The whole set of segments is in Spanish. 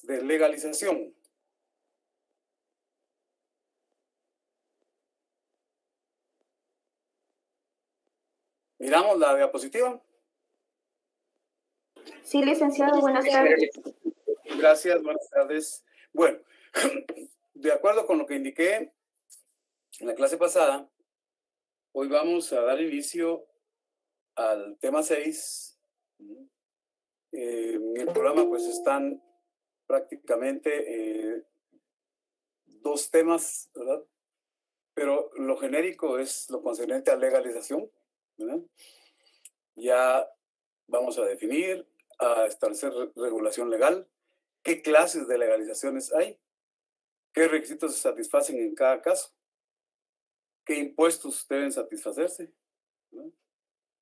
de legalización. ¿Miramos la diapositiva? Sí, licenciado, buenas tardes. Gracias, buenas tardes. Bueno, de acuerdo con lo que indiqué en la clase pasada, hoy vamos a dar inicio al tema 6. En el programa pues están prácticamente dos temas, ¿verdad? Pero lo genérico es lo concerniente a legalización, ¿verdad? Ya vamos a definir, a establecer regulación legal, qué clases de legalizaciones hay, qué requisitos se satisfacen en cada caso, qué impuestos deben satisfacerse, ¿no?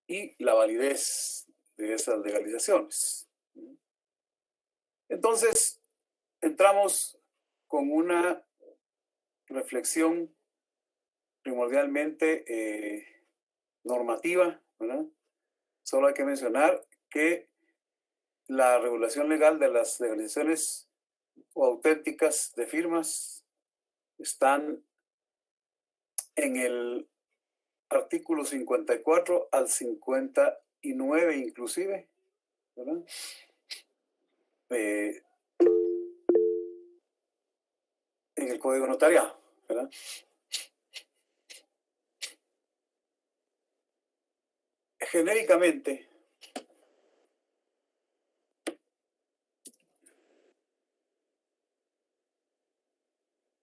Y la validez de esas legalizaciones. Entonces, entramos con una reflexión primordialmente normativa, ¿verdad? Solo hay que mencionar que la regulación legal de las legalizaciones o auténticas de firmas están en el artículo 54 al 59 inclusive, ¿verdad? En el Código Notariado, ¿verdad? Genéricamente,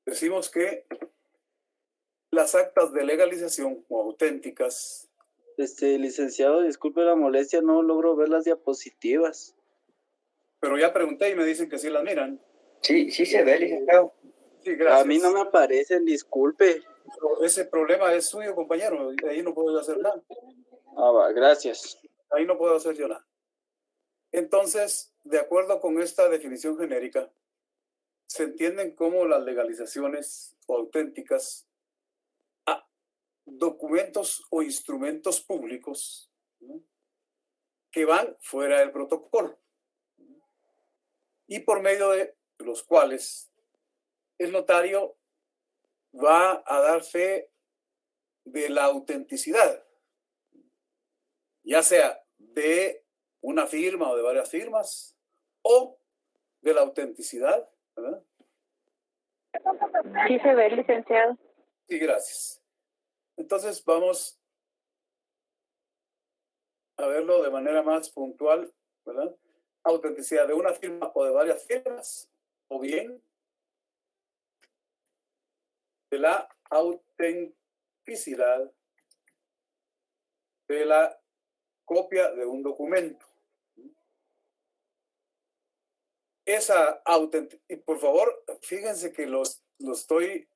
decimos que las actas de legalización o auténticas. Licenciado, disculpe la molestia, no logro ver las diapositivas. Pero ya pregunté y me dicen que sí las miran. Sí, sí se ve, licenciado. Sí, gracias. A mí no me aparecen, disculpe. Pero ese problema es suyo, compañero. Ahí no puedo hacer nada. Ah, va, gracias. Ahí no puedo hacer yo nada. Entonces, de acuerdo con esta definición genérica, se entienden como las legalizaciones o auténticas a documentos o instrumentos públicos, ¿no?, que van fuera del protocolo y por medio de los cuales el notario va a dar fe de la autenticidad, ya sea de una firma o de varias firmas, o de la autenticidad, ¿verdad? Sí se ve, licenciado. Sí, gracias. Entonces vamos a verlo de manera más puntual, ¿verdad? Autenticidad de una firma o de varias firmas, o bien de la autenticidad de la copia de un documento. Esa autenticidad, y por favor, fíjense que lo estoy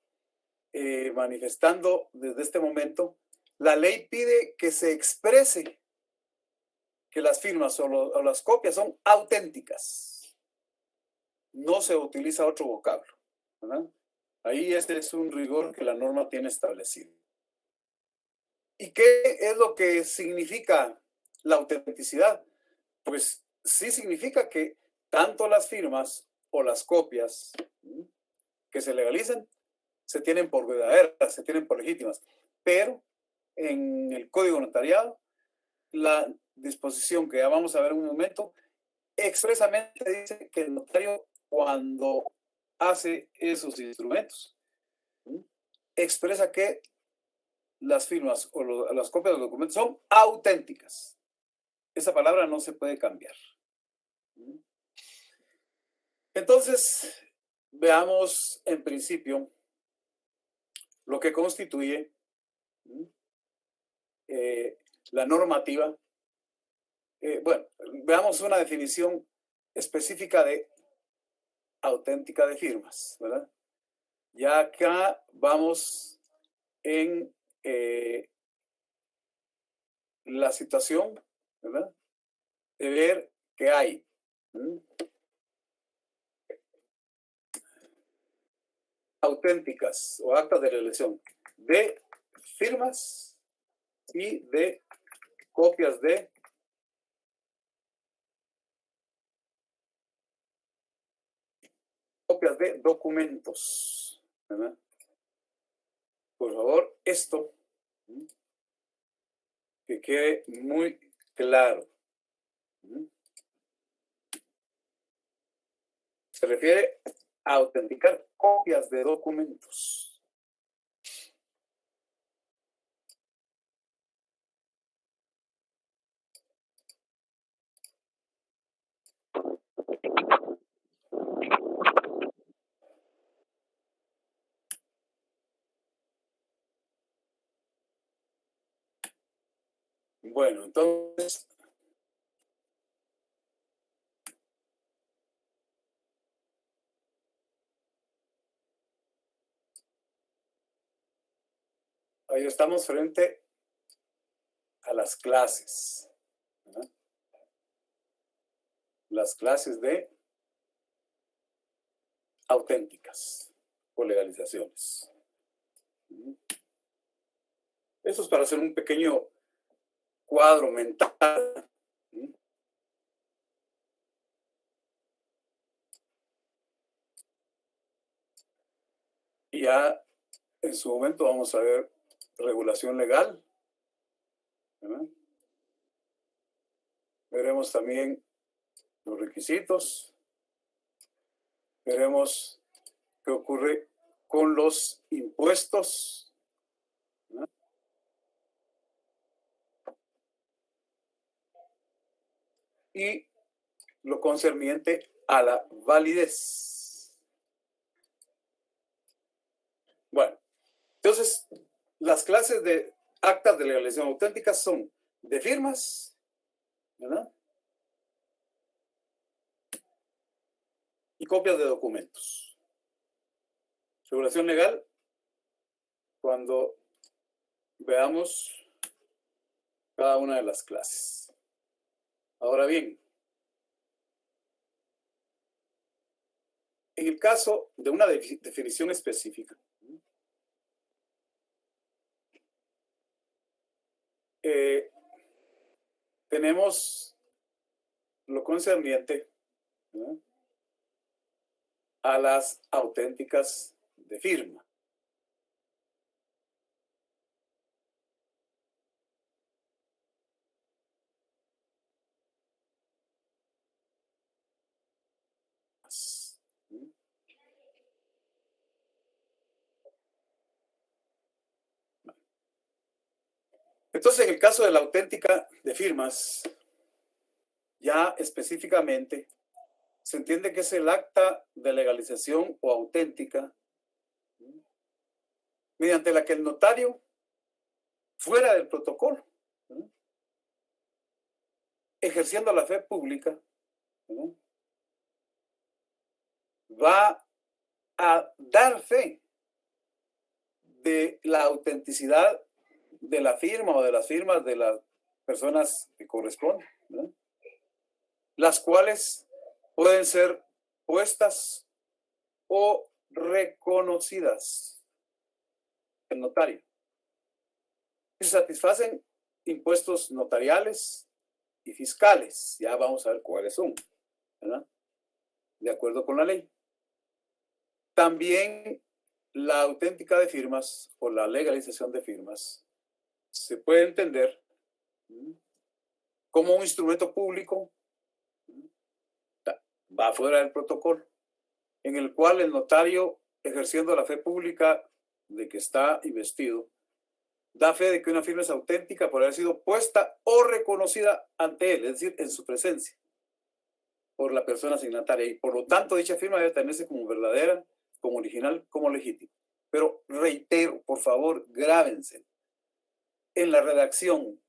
manifestando desde este momento. La ley pide que se exprese que las firmas o las copias son auténticas. No se utiliza otro vocablo, ¿verdad? Ahí este es un rigor que la norma tiene establecido. ¿Y qué es lo que significa la autenticidad? Pues sí significa que tanto las firmas o las copias que se legalizan se tienen por verdaderas, se tienen por legítimas. Pero en el Código Notariado, la disposición que ya vamos a ver en un momento, expresamente dice que el notario, cuando hace esos instrumentos, expresa que las firmas o las copias de los documentos son auténticas. Esa palabra no se puede cambiar. Entonces, veamos en principio lo que constituye la normativa. Bueno, veamos una definición específica de auténtica de firmas, ¿verdad? Ya acá vamos en la situación, ¿verdad?, de ver que hay auténticas o actas de reelección de firmas y de copias de copias de documentos, ¿verdad? Por favor, esto que quede muy claro. Se refiere a autenticar copias de documentos. Bueno, entonces, ahí estamos frente a las clases, ¿verdad? Las clases de auténticas o legalizaciones. Eso es para hacer un pequeño cuadro mental. Y ya en su momento vamos a ver regulación legal, ¿verdad? Veremos también los requisitos. Veremos qué ocurre con los impuestos, ¿verdad? Y lo concerniente a la validez. Bueno, entonces, las clases de actas de legalización auténticas son de firmas, ¿verdad? Y copias de documentos. Regulación legal, cuando veamos cada una de las clases. Ahora bien, en el caso de una definición específica, tenemos lo concerniente, ¿verdad?, a las auténticas de firma. Entonces, en el caso de la auténtica de firmas, ya específicamente, se entiende que es el acta de legalización o auténtica mediante la que el notario, fuera del protocolo, ejerciendo la fe pública, va a dar fe de la autenticidad de la firma o de las firmas de las personas que corresponden, ¿verdad?, las cuales pueden ser puestas o reconocidas el notario. Se satisfacen impuestos notariales y fiscales. Ya vamos a ver cuáles son, ¿verdad?, de acuerdo con la ley. También la auténtica de firmas o la legalización de firmas se puede entender como un instrumento público, va fuera del protocolo, en el cual el notario, ejerciendo la fe pública de que está investido, da fe de que una firma es auténtica por haber sido puesta o reconocida ante él, es decir, en su presencia, por la persona signataria, y por lo tanto dicha firma debe tenerse como verdadera, como original, como legítima. Pero reitero, por favor, grábense. En la redacción,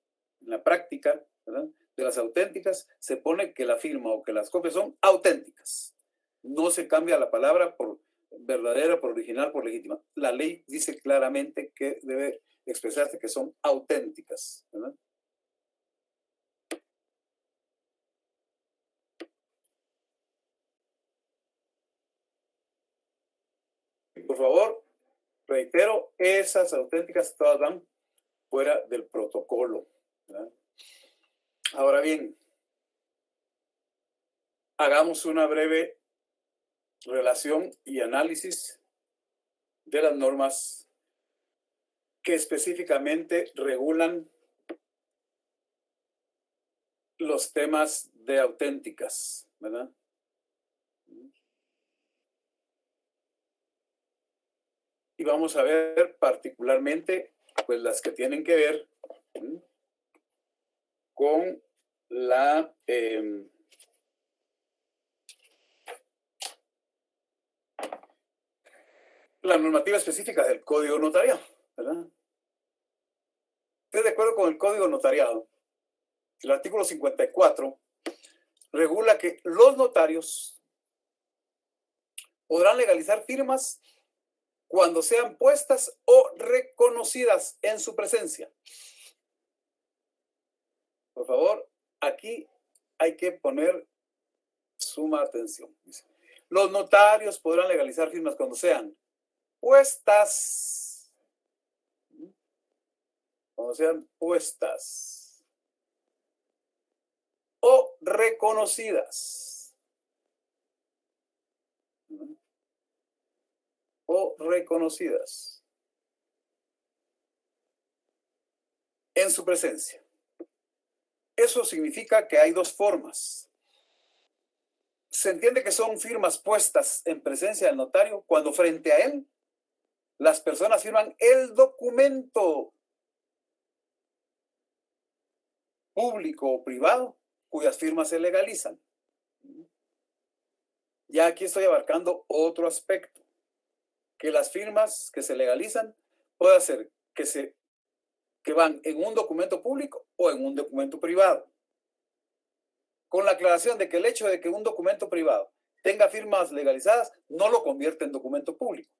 en la práctica, ¿verdad?, de las auténticas, se pone que la firma o que las copias son auténticas. No se cambia la palabra por verdadera, por original, por legítima. La ley dice claramente que debe expresarse que son auténticas, ¿verdad? Por favor, reitero, esas auténticas todas van fuera del protocolo, ¿verdad? Ahora bien, hagamos una breve relación y análisis de las normas que específicamente regulan los temas de auténticas, ¿verdad? Y vamos a ver particularmente pues las que tienen que ver con la normativa específica del Código Notarial, ¿verdad? Estoy de acuerdo con el Código Notariado. El artículo 54 regula que los notarios podrán legalizar firmas cuando sean puestas o reconocidas en su presencia. Por favor, aquí hay que poner suma atención. Los notarios podrán legalizar firmas cuando sean puestas, o reconocidas, en su presencia. Eso significa que hay dos formas. Se entiende que son firmas puestas en presencia del notario cuando frente a él las personas firman el documento público o privado cuyas firmas se legalizan. Ya aquí estoy abarcando otro aspecto, que las firmas que se legalizan puede ser que van en un documento público o en un documento privado. Con la aclaración de que el hecho de que un documento privado tenga firmas legalizadas no lo convierte en documento público.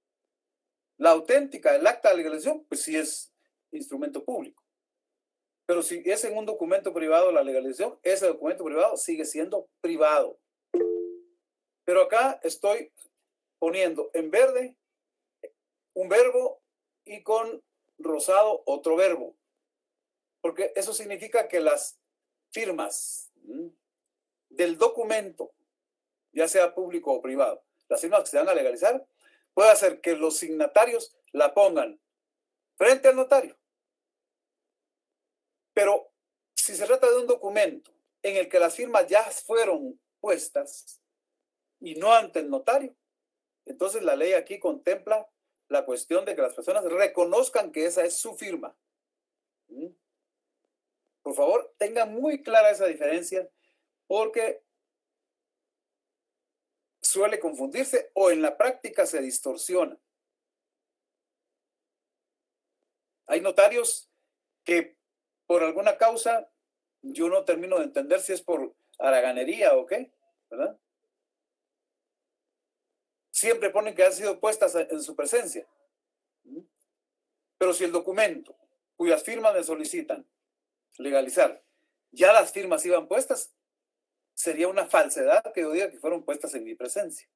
La auténtica, el acta de legalización, pues sí es instrumento público. Pero si es en un documento privado la legalización, ese documento privado sigue siendo privado. Pero acá estoy poniendo en verde un verbo y con rosado otro verbo. Porque eso significa que las firmas del documento, ya sea público o privado, las firmas que se van a legalizar, puede hacer que los signatarios la pongan frente al notario. Pero si se trata de un documento en el que las firmas ya fueron puestas y no ante el notario, entonces la ley aquí contempla la cuestión de que las personas reconozcan que esa es su firma. Por favor, tengan muy clara esa diferencia porque suele confundirse o en la práctica se distorsiona. Hay notarios que por alguna causa yo no termino de entender si es por haraganería o qué, ¿verdad? Siempre ponen que han sido puestas en su presencia. Pero si el documento cuyas firmas me solicitan legalizar, ya las firmas iban puestas, sería una falsedad que yo diga que fueron puestas en mi presencia.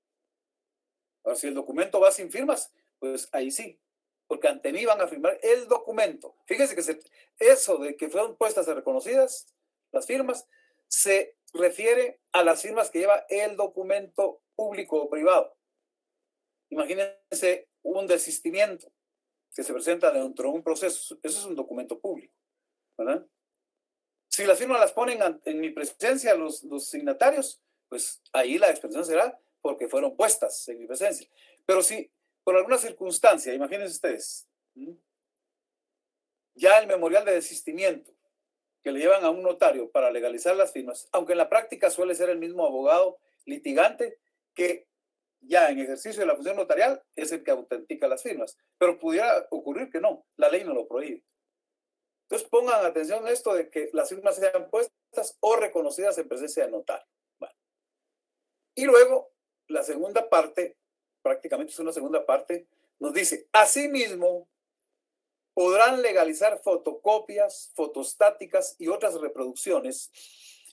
Ahora, si el documento va sin firmas, pues ahí sí, porque ante mí van a firmar el documento. Fíjense que eso de que fueron puestas y reconocidas las firmas, se refiere a las firmas que lleva el documento público o privado. Imagínense un desistimiento que se presenta dentro de un proceso. Eso es un documento público, ¿verdad? Si las firmas las ponen en mi presencia los signatarios, pues ahí la expresión será porque fueron puestas en mi presencia. Pero si por alguna circunstancia, imagínense ustedes, ya el memorial de desistimiento que le llevan a un notario para legalizar las firmas, aunque en la práctica suele ser el mismo abogado litigante que ya en ejercicio de la función notarial es el que autentica las firmas, pero pudiera ocurrir que no, la ley no lo prohíbe. Entonces pongan atención a esto de que las firmas sean puestas o reconocidas en presencia del notario. Bueno. Y luego la segunda parte, prácticamente es una segunda parte, nos dice, asimismo, podrán legalizar fotocopias, fotostáticas y otras reproducciones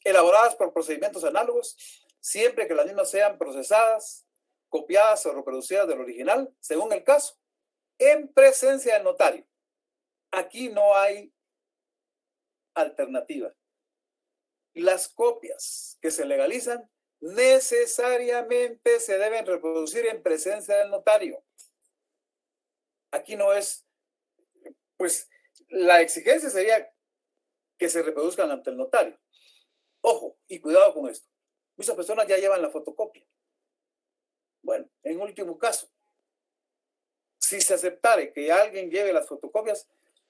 elaboradas por procedimientos análogos, siempre que las mismas sean procesadas, copiadas o reproducidas del original, según el caso, en presencia del notario. Aquí no hay alternativa. Las copias que se legalizan necesariamente se deben reproducir en presencia del notario. Aquí no es, pues la exigencia sería que se reproduzcan ante el notario. Ojo, y cuidado con esto. Muchas personas ya llevan la fotocopia. Bueno, en último caso, si se aceptare que alguien lleve las fotocopias,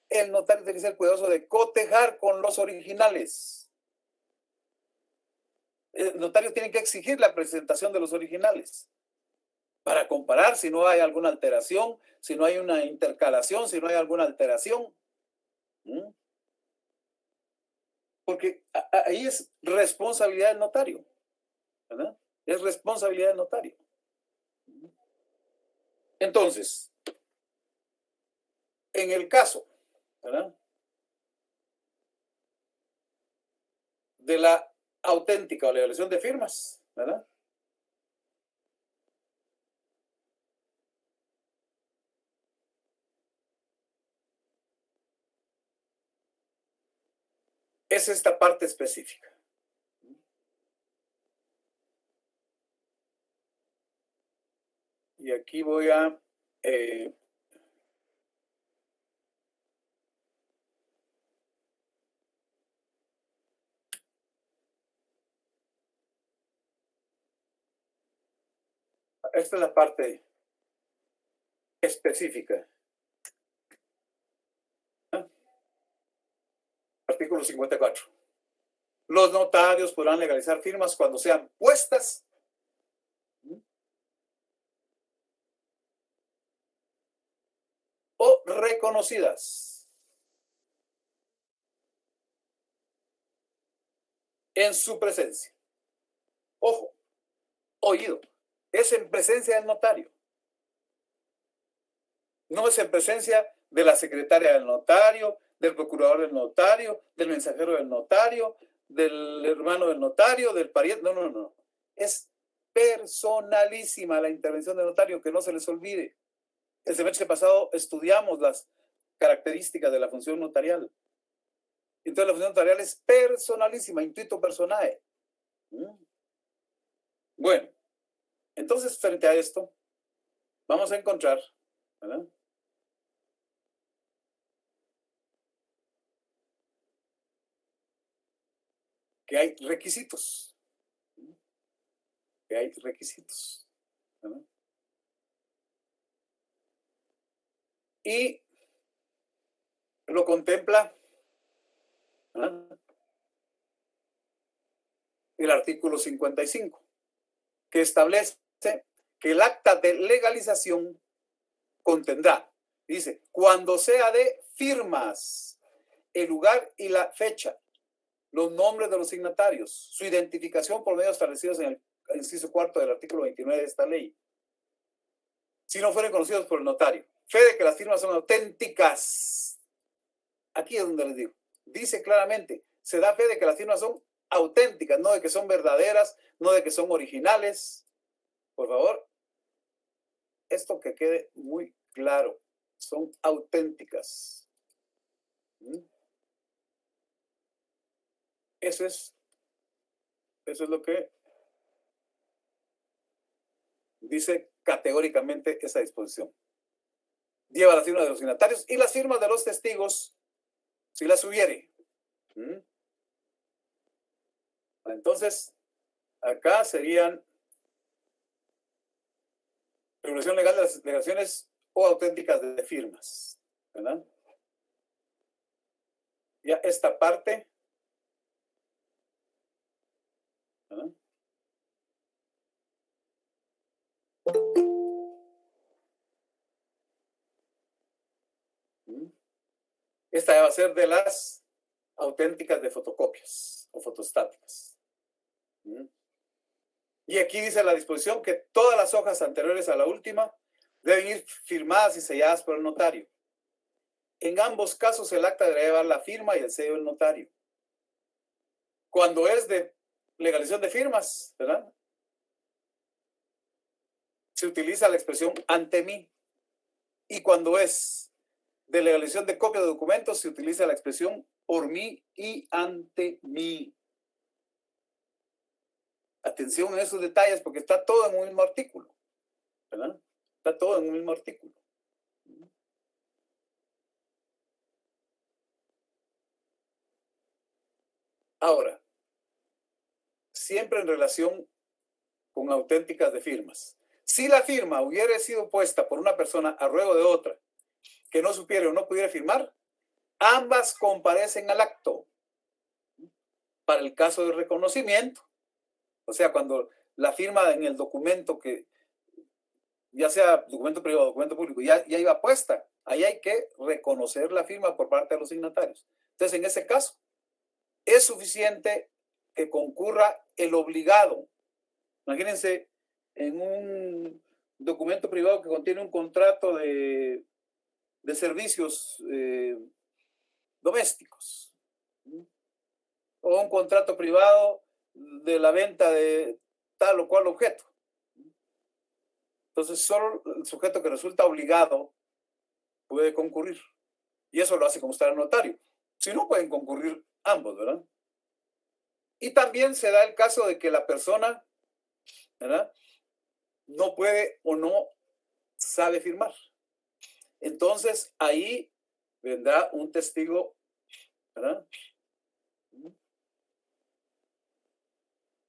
el notario tiene que ser cuidadoso de cotejar con los originales. El notario tiene que exigir la presentación de los originales para comparar si no hay alguna alteración, si no hay una intercalación, si no hay alguna alteración. Porque ahí es responsabilidad del notario, ¿verdad? Es responsabilidad del notario. Entonces, en el caso, ¿verdad?, de la auténtica o legalización de firmas, ¿verdad?, es esta parte específica. Y aquí voy a esta es la parte específica. Artículo 54. Los notarios podrán legalizar firmas cuando sean puestas o reconocidas en su presencia. Ojo, oído, es en presencia del notario. No es en presencia de la secretaria del notario, del procurador del notario, del mensajero del notario, del hermano del notario, del pariente. No, no, no. Es personalísima la intervención del notario, que no se les olvide. El semestre pasado estudiamos las características de la función notarial. Entonces la función notarial es personalísima, intuito personae. Bueno, entonces frente a esto, vamos a encontrar, ¿verdad?, que hay requisitos. Que hay requisitos. ¿Verdad? Y lo contempla, ¿verdad?, el artículo 55, que establece que el acta de legalización contendrá, dice, cuando sea de firmas, el lugar y la fecha, los nombres de los signatarios, su identificación por medios establecidos en el inciso cuarto del artículo 29 de esta ley, si no fueren conocidos por el notario. Fe de que las firmas son auténticas. Aquí es donde les digo. Dice claramente, se da fe de que las firmas son auténticas, no de que son verdaderas, no de que son originales. Por favor, esto que quede muy claro. Son auténticas. Eso es lo que dice categóricamente esa disposición. Lleva la firma de los signatarios y las firmas de los testigos, si las hubiere. Entonces, acá serían regulación legal de las declaraciones o auténticas de firmas, ¿verdad? Ya esta parte, ¿verdad?, esta va a ser de las auténticas de fotocopias o fotostáticas. Y aquí dice la disposición que todas las hojas anteriores a la última deben ir firmadas y selladas por el notario. En ambos casos el acta debe llevar la firma y el sello del notario. Cuando es de legalización de firmas, ¿verdad?, se utiliza la expresión ante mí. Y cuando es de legalización de copia de documentos, se utiliza la expresión por mí y ante mí. Atención a esos detalles porque está todo en un mismo artículo, ¿verdad? Está todo en un mismo artículo. Ahora, siempre en relación con auténticas de firmas. Si la firma hubiera sido puesta por una persona a ruego de otra que no supiera o no pudiera firmar, ambas comparecen al acto para el caso de reconocimiento. O sea, cuando la firma en el documento que, ya sea documento privado o documento público, ya iba puesta, ahí hay que reconocer la firma por parte de los signatarios. Entonces, en ese caso, es suficiente que concurra el obligado. Imagínense en un documento privado que contiene un contrato de servicios domésticos, o un contrato privado de la venta de tal o cual objeto. Entonces, solo el sujeto que resulta obligado puede concurrir. Y eso lo hace constar el notario. Si no, pueden concurrir ambos, ¿verdad? Y también se da el caso de que la persona, ¿verdad?, no puede o no sabe firmar. Entonces, ahí vendrá un testigo, ¿verdad?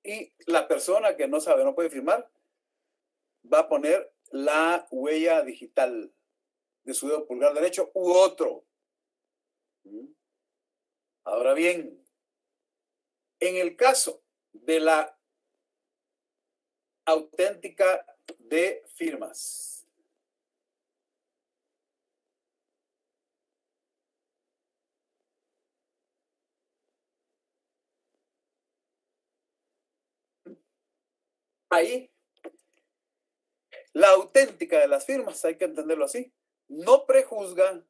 Y la persona que no sabe, no puede firmar, va a poner la huella digital de su dedo pulgar derecho u otro. Ahora bien, en el caso de la auténtica de firmas, ahí la auténtica de las firmas, hay que entenderlo así, no prejuzga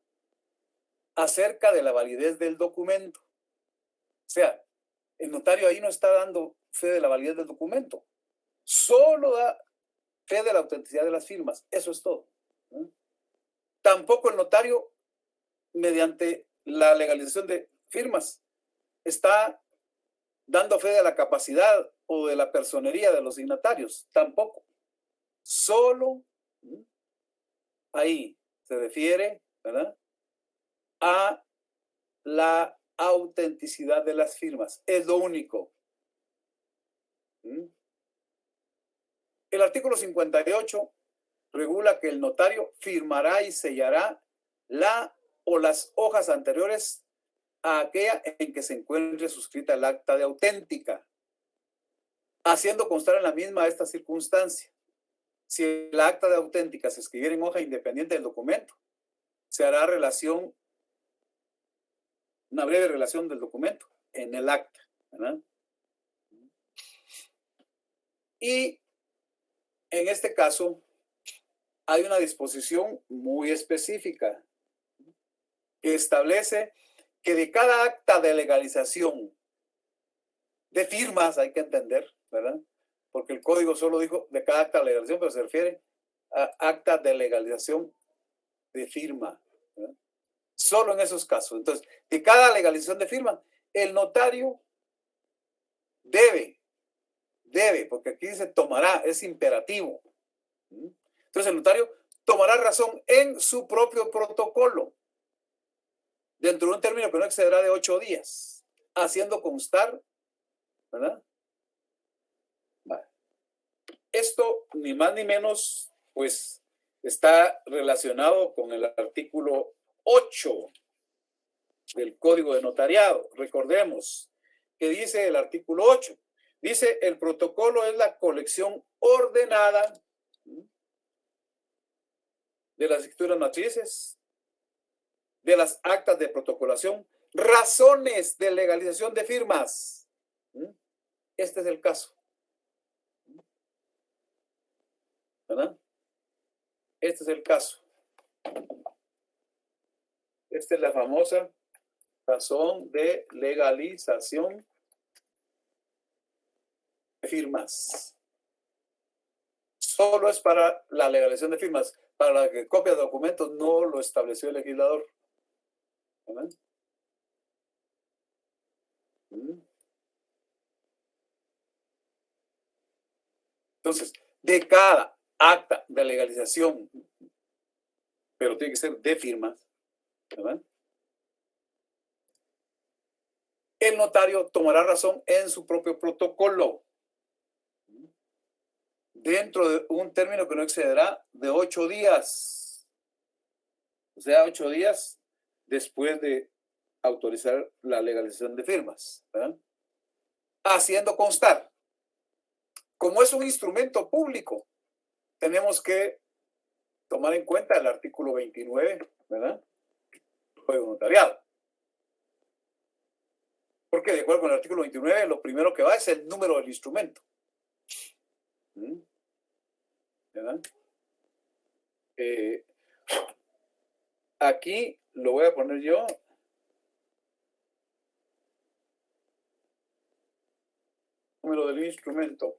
acerca de la validez del documento. O sea, el notario ahí no está dando fe de la validez del documento, solo da fe de la autenticidad de las firmas. Eso es todo. Tampoco el notario, mediante la legalización de firmas, está dando fe de la capacidad o de la personería de los signatarios. Tampoco. Solo ahí se refiere, ¿verdad?, a la autenticidad de las firmas. Es lo único. El artículo 58 regula que el notario firmará y sellará la o las hojas anteriores a aquella en que se encuentre suscrita el acta de auténtica, haciendo constar en la misma esta circunstancia. Si el acta de auténtica se escribiera en hoja independiente del documento, se hará relación, una breve relación del documento en el acta, ¿verdad? Y en este caso hay una disposición muy específica que establece que de cada acta de legalización de firmas, hay que entender, ¿verdad?, porque el código solo dijo de cada acta de legalización, pero se refiere a acta de legalización de firma, ¿verdad?, solo en esos casos. Entonces, de cada legalización de firma, el notario debe, porque aquí dice tomará, es imperativo. Entonces, el notario tomará razón en su propio protocolo, dentro de un término que no excederá de 8 días, haciendo constar, ¿verdad? Vale. Esto, ni más ni menos, pues, está relacionado con el artículo 8 del Código de Notariado. Recordemos que dice el artículo 8, dice, el protocolo es la colección ordenada de las escrituras matrices, de las actas de protocolación, razones de legalización de firmas. Este es el caso, ¿verdad? Este es el caso. Esta es la famosa razón de legalización de firmas. Solo es para la legalización de firmas. Para la que copia de documentos no lo estableció el legislador. ¿Verdad? Entonces, de cada acta de legalización, pero tiene que ser de firmas, ¿verdad? El notario tomará razón en su propio protocolo dentro de un término que no excederá de 8 días. O sea, 8 días después de autorizar la legalización de firmas, ¿verdad? Haciendo constar, como es un instrumento público, tenemos que tomar en cuenta el artículo 29, ¿verdad? Código notariado. Porque de acuerdo con el artículo 29, lo primero que va es el número del instrumento. ¿Verdad? Aquí lo voy a poner yo. Número del instrumento.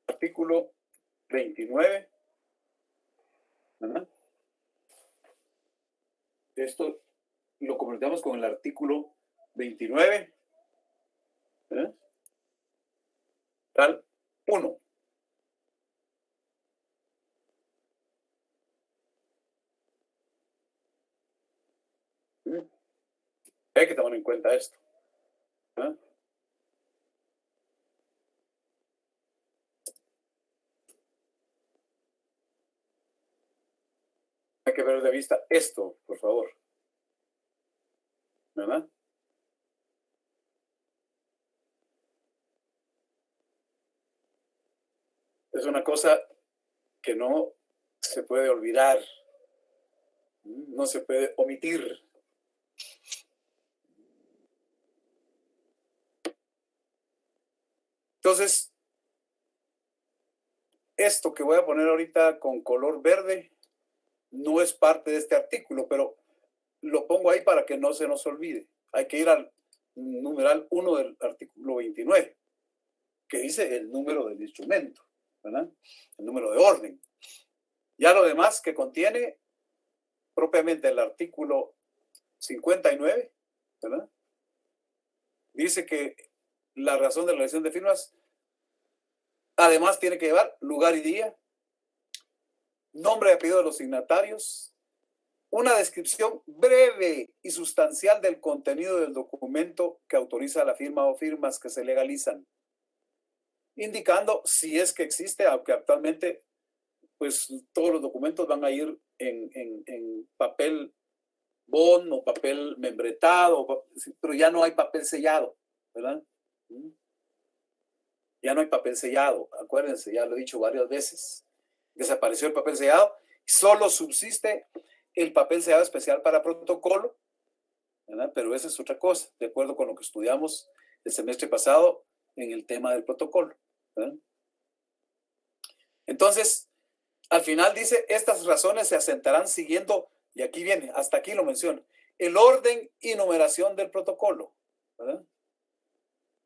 Artículo 29. ¿Verdad? Esto lo convertimos con el artículo 29. ¿Verdad? Tal 1. Hay que tomar en cuenta esto. ¿Ah? Hay que ver de vista esto, por favor. ¿Verdad? Es una cosa que no se puede olvidar, no se puede omitir. Entonces, esto que voy a poner ahorita con color verde no es parte de este artículo, pero lo pongo ahí para que no se nos olvide. Hay que ir al numeral 1 del artículo 29, que dice el número del instrumento, ¿verdad? El número de orden. Ya lo demás que contiene propiamente el artículo 59, ¿verdad? Dice que la razón de la elección de firmas además tiene que llevar lugar y día, nombre y apellido de los signatarios, una descripción breve y sustancial del contenido del documento que autoriza la firma o firmas que se legalizan, indicando si es que existe, aunque actualmente pues todos los documentos van a ir en papel bond o papel membretado, pero ya no hay papel sellado, ¿verdad? Ya no hay papel sellado, acuérdense, ya lo he dicho varias veces. Desapareció el papel sellado, solo subsiste el papel sellado especial para protocolo, ¿verdad? Pero esa es otra cosa, de acuerdo con lo que estudiamos el semestre pasado en el tema del protocolo, ¿verdad? Entonces, al final dice, estas razones se asentarán siguiendo, y aquí viene, hasta aquí lo menciona, el orden y numeración del protocolo, ¿verdad?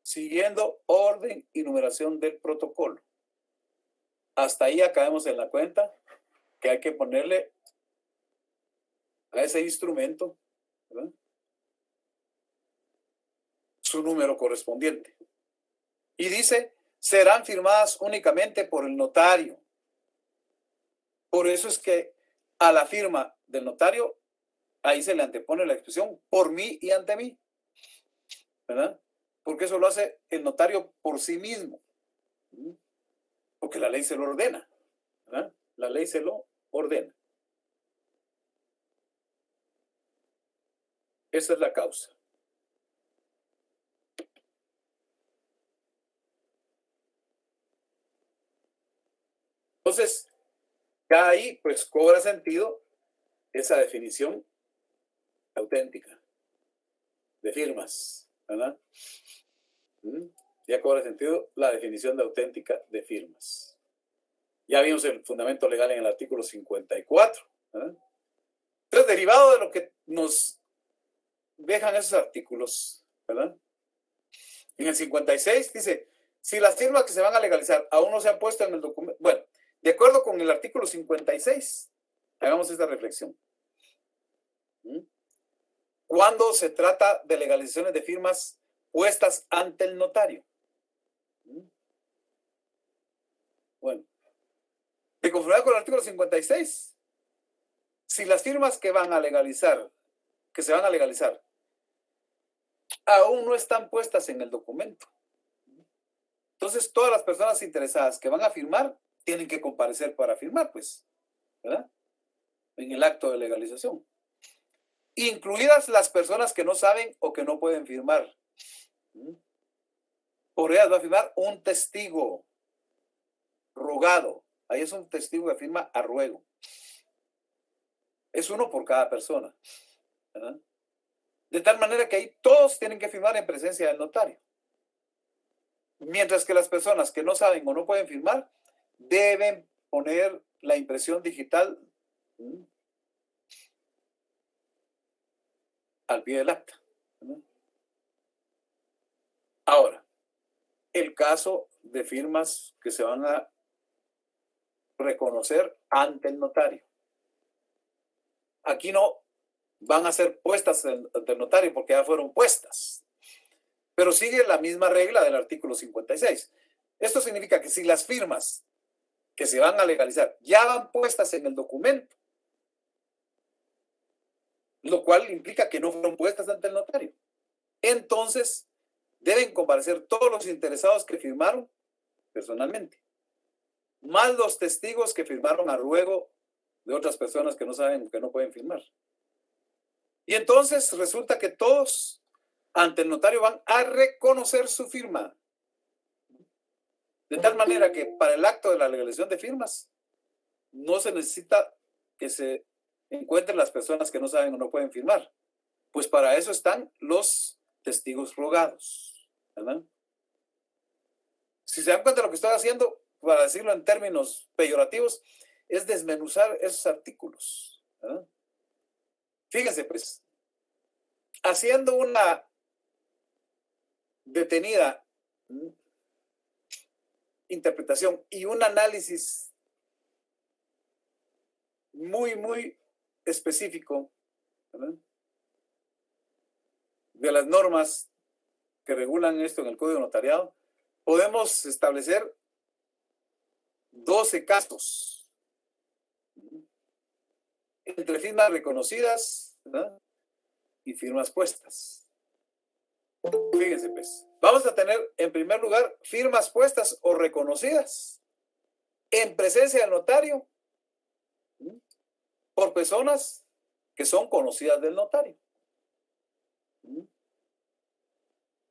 Siguiendo orden y numeración del protocolo. Hasta ahí acabemos en la cuenta que hay que ponerle a ese instrumento, ¿verdad?, su número correspondiente. Y dice, serán firmadas únicamente por el notario. Por eso es que a la firma del notario, ahí se le antepone la expresión por mí y ante mí, ¿verdad? Porque eso lo hace el notario por sí mismo, porque la ley se lo ordena, ¿verdad? La ley se lo ordena. Esa es la causa. Entonces, ya ahí pues cobra sentido esa definición auténtica de firmas, ¿verdad? Ya cobra sentido la definición de auténtica de firmas. Ya vimos el fundamento legal en el artículo 54, ¿verdad? Entonces, derivado de lo que nos dejan esos artículos, ¿verdad? En el 56 dice, si las firmas que se van a legalizar aún no se han puesto en el documento, bueno, de acuerdo con el artículo 56, hagamos esta reflexión. Cuando se trata de legalizaciones de firmas puestas ante el notario, conformidad con el artículo 56, si las firmas que se van a legalizar, aún no están puestas en el documento, entonces todas las personas interesadas que van a firmar tienen que comparecer para firmar, pues, ¿verdad? En el acto de legalización. Incluidas las personas que no saben o que no pueden firmar. Por ellas va a firmar un testigo rogado. Ahí es un testigo que firma a ruego. Es uno por cada persona, ¿verdad? De tal manera que ahí todos tienen que firmar en presencia del notario. Mientras que las personas que no saben o no pueden firmar deben poner la impresión digital al pie del acta. Ahora, el caso de firmas que se van a reconocer ante el notario. Aquí no van a ser puestas ante el notario porque ya fueron puestas. Pero sigue la misma regla del artículo 56. Esto significa que si las firmas que se van a legalizar ya van puestas en el documento, lo cual implica que no fueron puestas ante el notario, entonces deben comparecer todos los interesados que firmaron personalmente, más los testigos que firmaron a ruego de otras personas que no saben, que no pueden firmar. Y entonces resulta que todos ante el notario van a reconocer su firma. De tal manera que para el acto de la legalización de firmas no se necesita que se encuentren las personas que no saben o no pueden firmar. Pues para eso están los testigos rogados, ¿verdad? Si se dan cuenta de lo que estoy haciendo, para decirlo en términos peyorativos, es desmenuzar esos artículos, ¿verdad? Fíjense, pues, haciendo una detenida interpretación y un análisis muy, muy específico, ¿verdad?, de las normas que regulan esto en el Código Notariado, podemos establecer 12 casos entre firmas reconocidas, ¿verdad?, y firmas puestas. Fíjense, pues, vamos a tener en primer lugar firmas puestas o reconocidas en presencia del notario por personas que son conocidas del notario.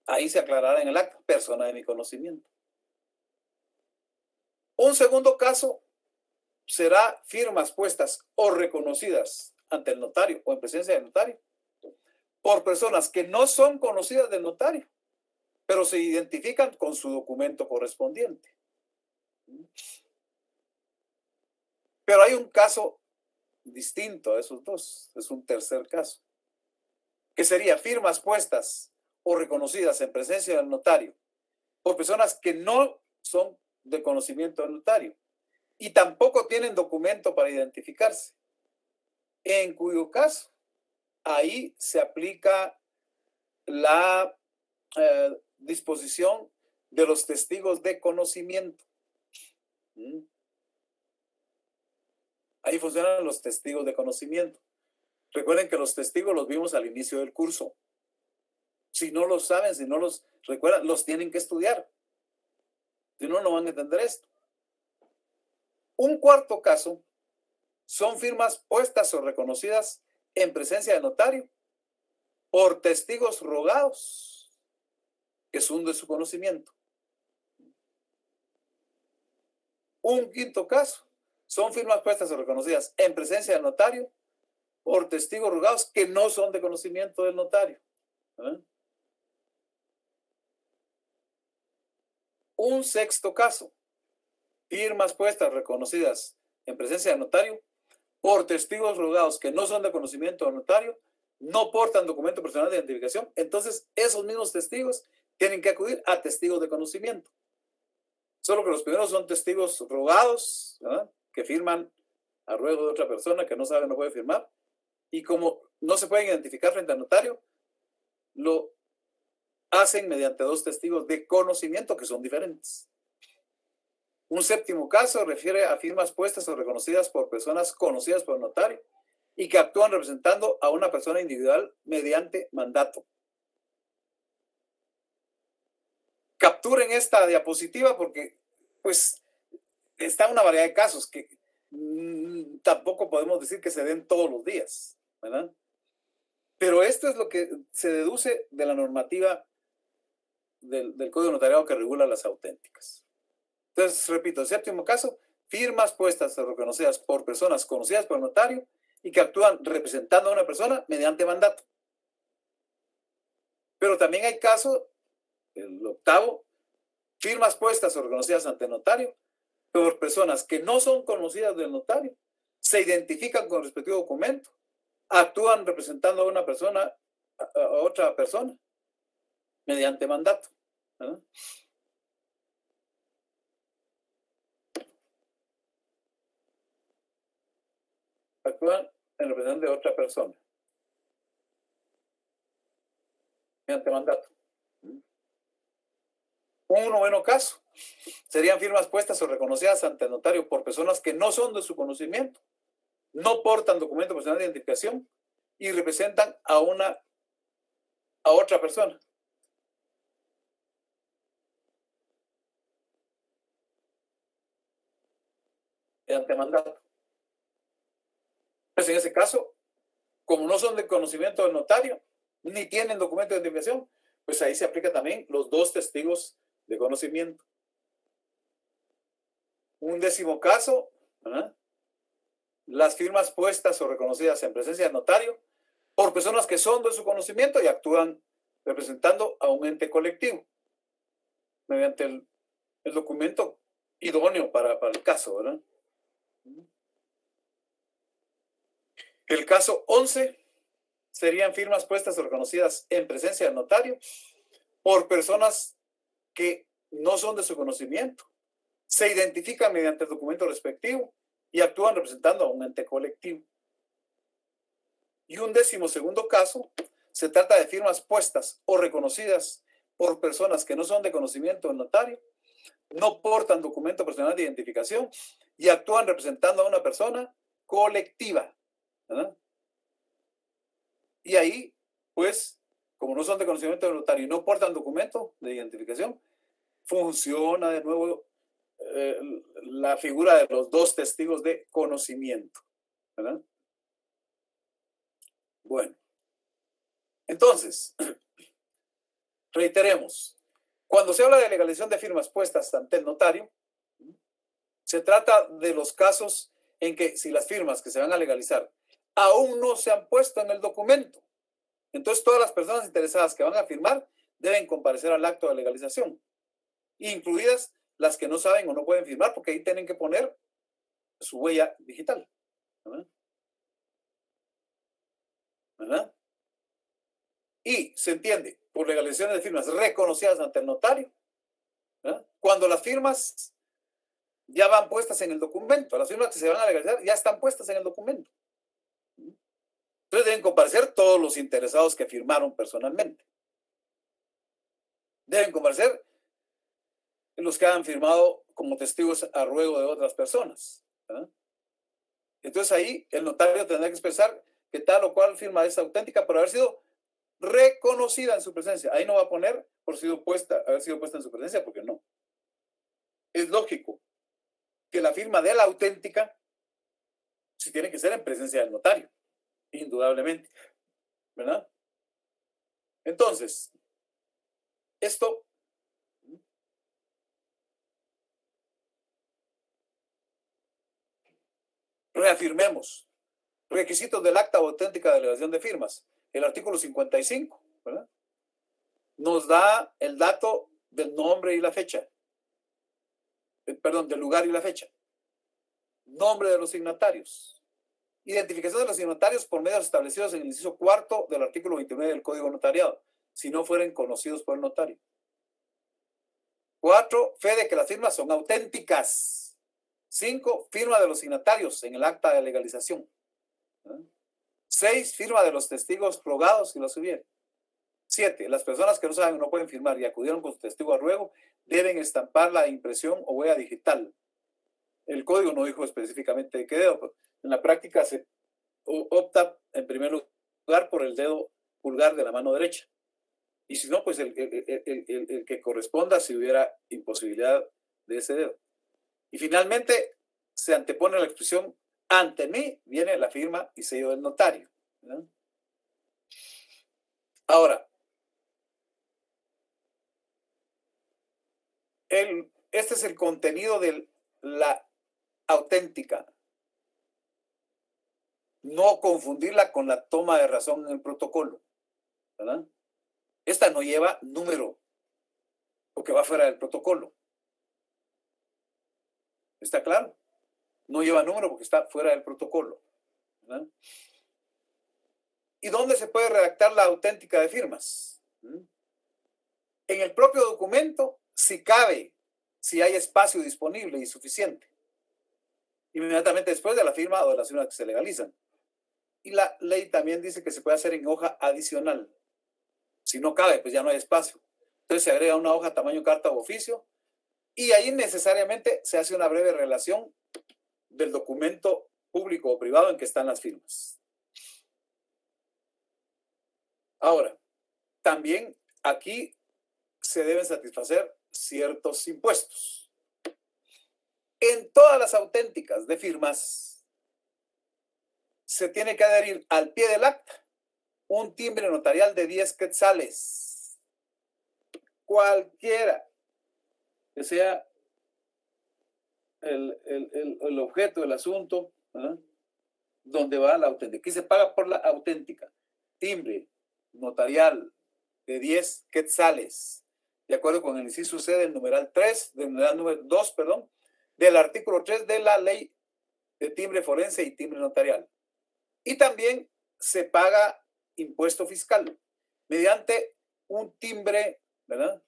Ahí se aclarará en el acta, persona de mi conocimiento. Un segundo caso será firmas puestas o reconocidas ante el notario o en presencia del notario por personas que no son conocidas del notario, pero se identifican con su documento correspondiente. Pero hay un caso distinto a esos dos, es un tercer caso, que sería firmas puestas o reconocidas en presencia del notario por personas que no son de conocimiento del notario y tampoco tienen documento para identificarse, en cuyo caso ahí se aplica la disposición de los testigos de conocimiento. Ahí funcionan los testigos de conocimiento. Recuerden que los testigos los vimos al inicio del curso. Si no los saben, si no los recuerdan, los tienen que estudiar. Si no, no van a entender esto. Un cuarto caso son firmas puestas o reconocidas en presencia del notario por testigos rogados que son de su conocimiento. Un quinto caso son firmas puestas o reconocidas en presencia del notario por testigos rogados que no son de conocimiento del notario. Un sexto caso, firmas puestas reconocidas en presencia del notario por testigos rogados que no son de conocimiento del notario, no portan documento personal de identificación, entonces esos mismos testigos tienen que acudir a testigos de conocimiento. Solo que los primeros son testigos rogados, ¿verdad?, que firman a ruego de otra persona que no sabe, no puede firmar, y como no se pueden identificar frente al notario, lo hacen mediante dos testigos de conocimiento que son diferentes. Un séptimo caso refiere a firmas puestas o reconocidas por personas conocidas por el notario y que actúan representando a una persona individual mediante mandato. Capturen esta diapositiva porque, pues, está una variedad de casos que tampoco podemos decir que se den todos los días, ¿verdad? Pero esto es lo que se deduce de la normativa del Código Notariado que regula las auténticas. Entonces, repito, el séptimo caso, firmas puestas o reconocidas por personas conocidas por el notario y que actúan representando a una persona mediante mandato. Pero también hay casos, el octavo, firmas puestas o reconocidas ante el notario por personas que no son conocidas del notario, se identifican con el respectivo documento, actúan representando a una persona, a otra persona, mediante mandato. ¿Verdad? Actúan en representación de otra persona, mediante mandato. Un noveno caso serían firmas puestas o reconocidas ante el notario por personas que no son de su conocimiento, no portan documento personal de identificación y representan a otra persona. Mediante mandato. Pues en ese caso, como no son de conocimiento del notario, ni tienen documento de identificación, pues ahí se aplica también los dos testigos de conocimiento. Un décimo caso, ¿verdad? Las firmas puestas o reconocidas en presencia del notario por personas que son de su conocimiento y actúan representando a un ente colectivo mediante el documento idóneo para el caso, ¿verdad? El caso 11 serían firmas puestas o reconocidas en presencia del notario por personas que no son de su conocimiento, se identifican mediante el documento respectivo y actúan representando a un ente colectivo. Y un décimo segundo caso, se trata de firmas puestas o reconocidas por personas que no son de conocimiento del notario, no portan documento personal de identificación y actúan representando a una persona colectiva, ¿verdad? Y ahí, pues, como no son de conocimiento del notario y no portan documento de identificación, funciona de nuevo la figura de los dos testigos de conocimiento, ¿verdad? Bueno, entonces, reiteremos, cuando se habla de legalización de firmas puestas ante el notario, se trata de los casos en que si las firmas que se van a legalizar aún no se han puesto en el documento, entonces todas las personas interesadas que van a firmar deben comparecer al acto de legalización, incluidas las que no saben o no pueden firmar, porque ahí tienen que poner su huella digital. ¿Verdad? ¿Verdad? Y se entiende por legalización de firmas reconocidas ante el notario, ¿verdad? Cuando las firmas ya van puestas en el documento, las firmas que se van a legalizar ya están puestas en el documento. Entonces deben comparecer todos los interesados que firmaron personalmente. Deben comparecer los que han firmado como testigos a ruego de otras personas, ¿verdad? Entonces ahí el notario tendrá que expresar que tal o cual firma es auténtica por haber sido reconocida en su presencia. Ahí no va a poner por haber sido puesta en su presencia, porque no. Es lógico que la firma de la auténtica sí tiene que ser en presencia del notario, indudablemente, ¿verdad? Entonces, esto reafirmemos requisitos del acta auténtica de delegación de firmas. El artículo 55, ¿verdad? Nos da el dato del nombre y la fecha. Perdón, del lugar y la fecha. Nombre de los signatarios. Identificación de los signatarios por medios establecidos en el inciso cuarto del artículo 29 del Código Notariado, si no fueren conocidos por el notario. 4, fe de que las firmas son auténticas. 5, firma de los signatarios en el acta de legalización. 6, firma de los testigos rogados si los hubiera. 7. Las personas que no saben o no pueden firmar y acudieron con su testigo a ruego deben estampar la impresión o huella digital. El código no dijo específicamente de qué dedo, pero en la práctica se opta en primer lugar por el dedo pulgar de la mano derecha. Y si no, pues el que corresponda si hubiera imposibilidad de ese dedo. Y finalmente se antepone la expresión ante mí, viene la firma y sello del notario, ¿no? Ahora, este es el contenido de la auténtica. No confundirla con la toma de razón en el protocolo, ¿verdad? Esta no lleva número, porque va fuera del protocolo. ¿Está claro? No lleva número porque está fuera del protocolo, ¿verdad? ¿Y dónde se puede redactar la auténtica de firmas? En el propio documento, si cabe, si hay espacio disponible y suficiente. Inmediatamente después de la firma o de las firmas que se legalizan. Y la ley también dice que se puede hacer en hoja adicional. Si no cabe, pues ya no hay espacio. Entonces se agrega una hoja tamaño carta o oficio y ahí necesariamente se hace una breve relación del documento público o privado en que están las firmas. Ahora, también aquí se deben satisfacer ciertos impuestos. En todas las auténticas de firmas se tiene que adherir al pie del acta un timbre notarial de 10 quetzales. Cualquiera que sea el objeto del asunto, ¿verdad? Donde va la auténtica. Aquí se paga por la auténtica. Timbre notarial de 10 quetzales, de acuerdo con el inciso C del numeral 3, del numeral número 2, perdón, del artículo 3 de la ley de timbre forense y timbre notarial. Y también se paga impuesto fiscal mediante un timbre, ¿verdad?,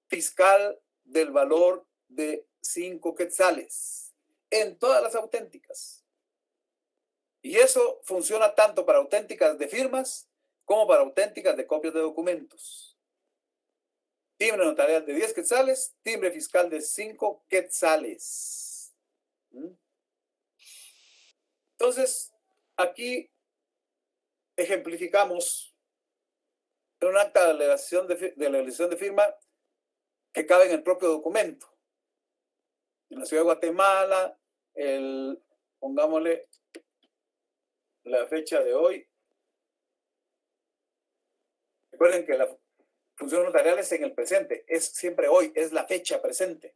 fiscal del valor de 5 quetzales en todas las auténticas. Y eso funciona tanto para auténticas de firmas como para auténticas de copias de documentos. Timbre notarial de 10 quetzales, timbre fiscal de 5 quetzales. Entonces, aquí ejemplificamos en un acta de legalización de firma que cabe en el propio documento. En la ciudad de Guatemala, pongámosle la fecha de hoy. Recuerden que la función notarial es en el presente, es siempre hoy, es la fecha presente.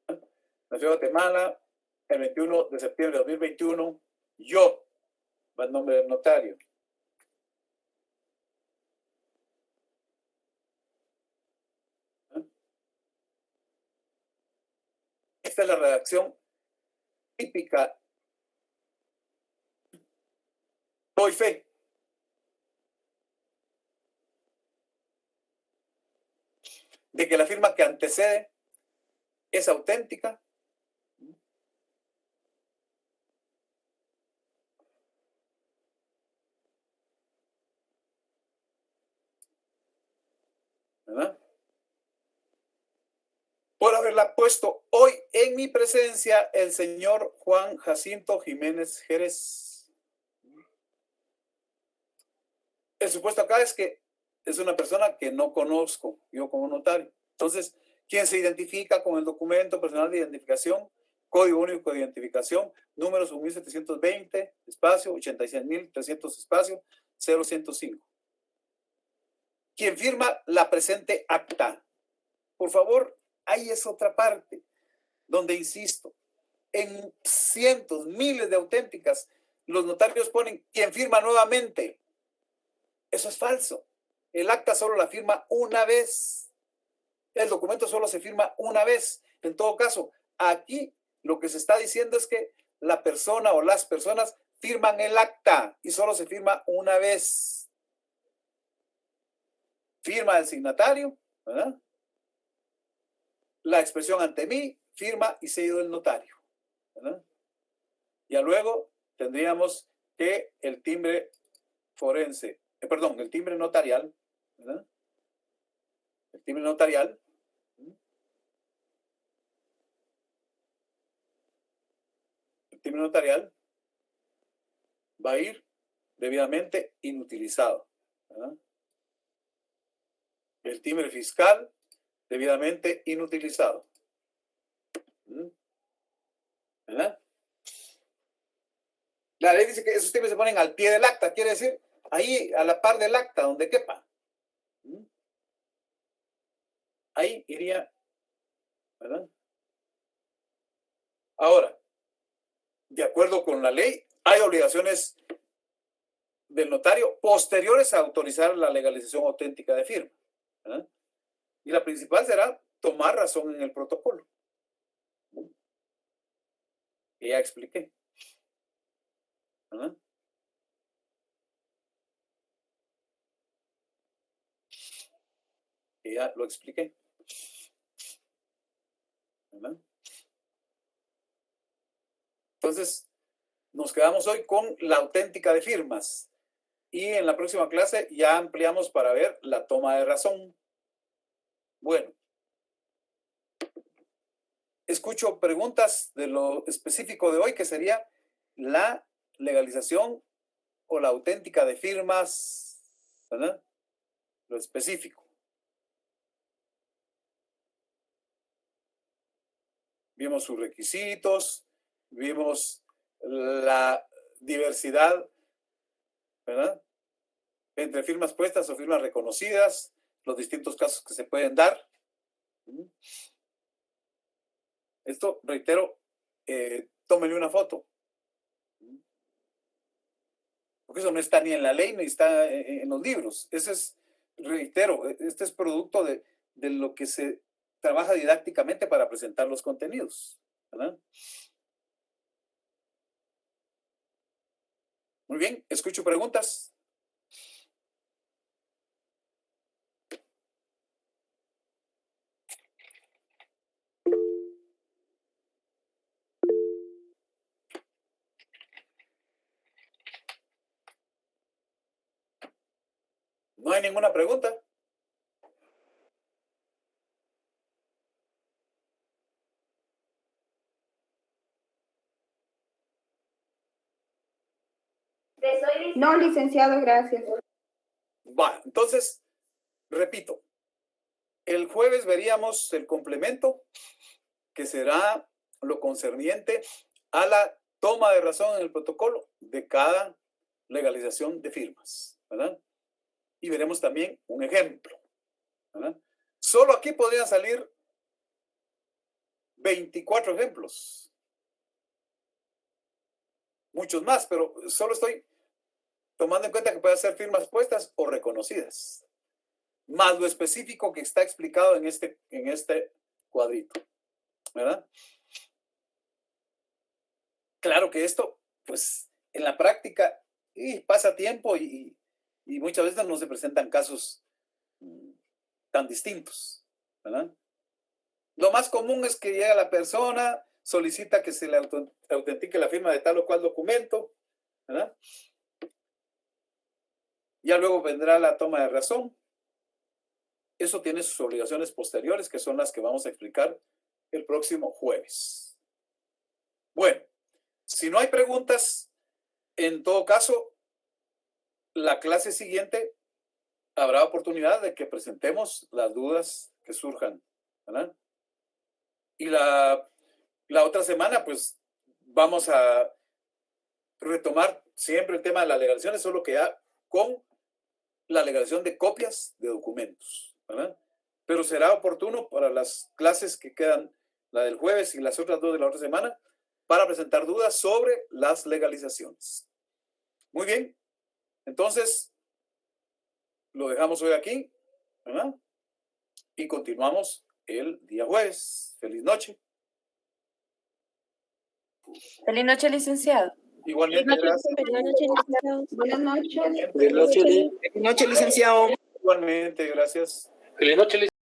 La ciudad de Guatemala, el 21 de septiembre de 2021, yo, va el nombre del notario. Esta es la redacción típica. Doy fe. De que la firma que antecede es auténtica. ¿Verdad? Por haberla puesto hoy en mi presencia el señor Juan Jacinto Jiménez Jerez. El supuesto acá es que es una persona que no conozco yo como notario. Entonces, quien se identifica con el documento personal de identificación, código único de identificación, número 1720, espacio, 86.300, espacio, 0105. Quien firma la presente acta. Por favor, ahí es otra parte donde insisto, en cientos, miles de auténticas, los notarios ponen quien firma nuevamente. Eso es falso. El acta solo la firma una vez. El documento solo se firma una vez. En todo caso, aquí lo que se está diciendo es que la persona o las personas firman el acta y solo se firma una vez. Firma del signatario, ¿verdad? La expresión ante mí, firma y sello del notario, ¿verdad? Ya luego tendríamos que el timbre forense, perdón, el timbre notarial, ¿verdad? El timbre notarial va a ir debidamente inutilizado, ¿verdad? El timbre fiscal debidamente inutilizado, ¿verdad? La ley dice que esos timbres se ponen al pie del acta, quiere decir ahí a la par del acta, donde quepa. Ahí iría, ¿verdad? Ahora, de acuerdo con la ley, hay obligaciones del notario posteriores a autorizar la legalización auténtica de firma, ¿verdad? Y la principal será tomar razón en el protocolo. Y ya expliqué, ¿verdad? Y ya lo expliqué, ¿verdad? Entonces, nos quedamos hoy con la auténtica de firmas. Y en la próxima clase ya ampliamos para ver la toma de razón. Bueno, escucho preguntas de lo específico de hoy, que sería la legalización o la auténtica de firmas, ¿verdad? Lo específico. Vimos sus requisitos, vimos la diversidad, ¿verdad? Entre firmas puestas o firmas reconocidas, los distintos casos que se pueden dar. Esto, reitero, tómenle una foto. Porque eso no está ni en la ley ni está en los libros. Ese es, reitero, este es producto de lo que se trabaja didácticamente para presentar los contenidos, ¿verdad? Muy bien, escucho preguntas. ¿No hay ninguna pregunta? No, licenciado, gracias. Va, entonces, repito, el jueves veríamos el complemento, que será lo concerniente a la toma de razón en el protocolo de cada legalización de firmas, ¿verdad? Y veremos también un ejemplo, ¿verdad? Solo aquí podrían salir 24 ejemplos. Muchos más, pero solo estoy tomando en cuenta que pueden ser firmas puestas o reconocidas, más lo específico que está explicado en este cuadrito, ¿verdad? Claro que esto, pues, en la práctica, pasa tiempo y muchas veces no se presentan casos tan distintos, ¿verdad? Lo más común es que llega la persona, solicita que se le autentique la firma de tal o cual documento, ¿verdad? Ya luego vendrá la toma de razón. Eso tiene sus obligaciones posteriores, que son las que vamos a explicar el próximo jueves. Bueno, si no hay preguntas, en todo caso, la clase siguiente habrá oportunidad de que presentemos las dudas que surjan, ¿verdad? Y la otra semana, pues, vamos a retomar siempre el tema de las legalizaciones, solo que ya con la legalización de copias de documentos, ¿verdad? Pero será oportuno para las clases que quedan, la del jueves y las otras dos de la otra semana, para presentar dudas sobre las legalizaciones. Muy bien, entonces lo dejamos hoy aquí, ¿verdad? Y continuamos el día jueves. Feliz noche. Feliz noche, licenciado. Igualmente, gracias. Buenas noches. Feliz noche, Buenas noches, licenciado. Igualmente, gracias. Feliz noche, licenciado.